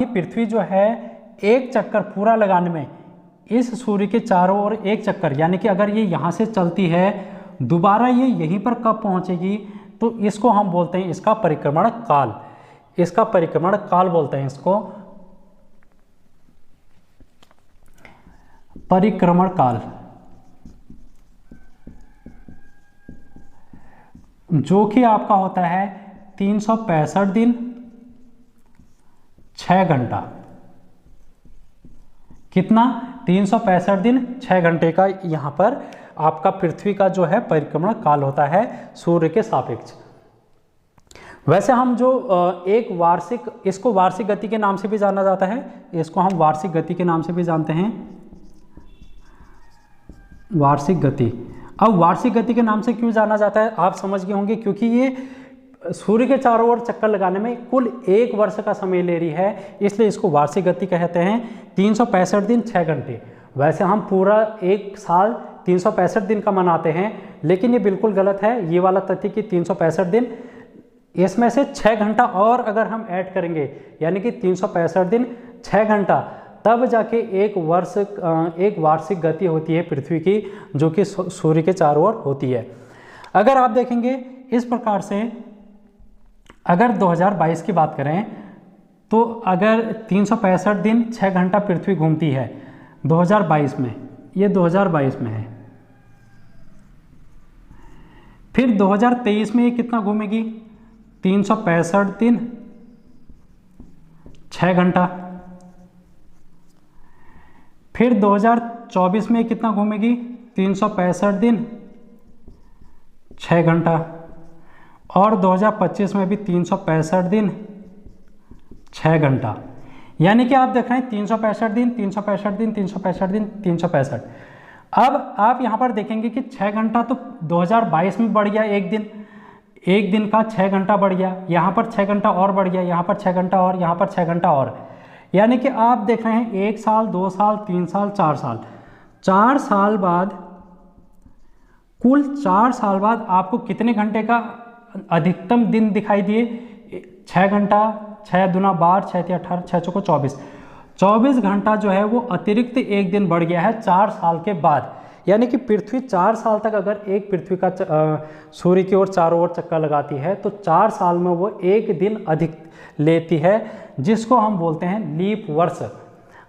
ये पृथ्वी जो है एक चक्कर पूरा लगाने में इस सूर्य के चारों ओर एक चक्कर, यानी कि अगर ये यहाँ से चलती है दोबारा ये यहीं पर कब पहुँचेगी, तो इसको हम बोलते हैं इसका परिक्रमण काल। इसका परिक्रमण काल बोलते हैं इसको, परिक्रमण काल, जो कि आपका होता है 365 दिन 6 घंटा। कितना? 365 दिन 6 घंटे का यहाँ पर आपका पृथ्वी का जो है परिक्रमण काल होता है सूर्य के सापेक्ष। वैसे हम जो एक वार्षिक, इसको वार्षिक गति के नाम से भी जाना जाता है, इसको हम वार्षिक गति के नाम से भी जानते हैं, वार्षिक गति। अब वार्षिक गति के नाम से क्यों जाना जाता है आप समझ गए होंगे, क्योंकि ये सूर्य के चारों ओर चक्कर लगाने में कुल 1 वर्ष का समय ले रही है, इसलिए इसको वार्षिक गति कहते हैं। 365 दिन 6 घंटे। वैसे हम पूरा एक साल 365 दिन का मनाते हैं, लेकिन ये बिल्कुल गलत है ये वाला तथ्य कि 365 दिन, इसमें से 6 घंटा और अगर हम ऐड करेंगे यानी कि 365 दिन 6 घंटा, तब जाके एक वार्षिक गति होती है पृथ्वी की, जो कि सूर्य के चारों ओर होती है। अगर आप देखेंगे इस प्रकार से, अगर 2022 की बात करें तो अगर 365 दिन 6 घंटा पृथ्वी घूमती है 2022 में, ये 2022 में है, फिर 2023 में ये कितना घूमेगी? 365 दिन 6 घंटा। फिर 2024 में कितना घूमेगी? 365 दिन 6 घंटा। और 2025 में भी 365 दिन 6 घंटा। यानी कि आप देख रहे हैं 365 दिन 365 दिन 365 दिन 365। अब आप यहाँ पर देखेंगे कि 6 घंटा तो 2022 में बढ़ गया, एक दिन का 6 घंटा बढ़ गया, यहाँ पर 6 घंटा और बढ़ गया, यहाँ पर 6 घंटा और, यहाँ पर 6 घंटा और। यानी कि आप देख रहे हैं 1 साल 2 साल 3 साल 4 साल, 4 साल बाद, कुल 4 साल बाद आपको कितने घंटे का अधिकतम दिन दिखाई दिए? 6 घंटा, 6 दूना 12, 6 तिया 18, 6 चौको 24 घंटा जो है वो अतिरिक्त एक दिन बढ़ गया है 4 साल के बाद। यानी कि पृथ्वी 4 साल तक अगर एक पृथ्वी का सूर्य की ओर चारों ओर चक्कर लगाती है तो 4 साल में वो एक दिन अधिक लेती है, जिसको हम बोलते हैं लीप वर्ष।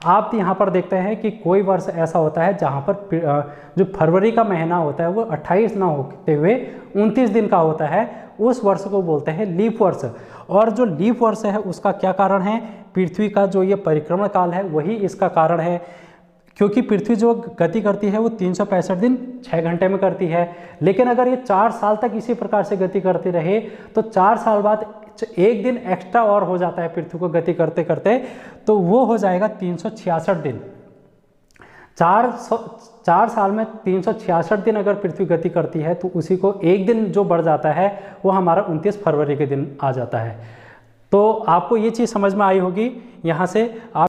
आप यहाँ पर देखते हैं कि कोई वर्ष ऐसा होता है जहाँ पर जो फरवरी का महीना होता है वो 28 ना होते हुए 29 दिन का होता है, उस वर्ष को बोलते हैं लीप वर्ष। और जो लीप वर्ष है उसका क्या कारण है? पृथ्वी का जो ये परिक्रमण काल है वही इसका कारण है, क्योंकि पृथ्वी जो गति करती है वो 365 दिन 6 घंटे में करती है। लेकिन अगर ये 4 साल तक इसी प्रकार से गति करती रहे तो 4 साल बाद एक दिन एक्स्ट्रा और हो जाता है पृथ्वी को गति करते करते, तो वो हो जाएगा 366 दिन। 4 साल में 366 दिन अगर पृथ्वी गति करती है तो उसी को एक दिन जो बढ़ जाता है वो हमारा 29 फरवरी के दिन आ जाता है। तो आपको ये चीज़ समझ में आई होगी। यहाँ से आप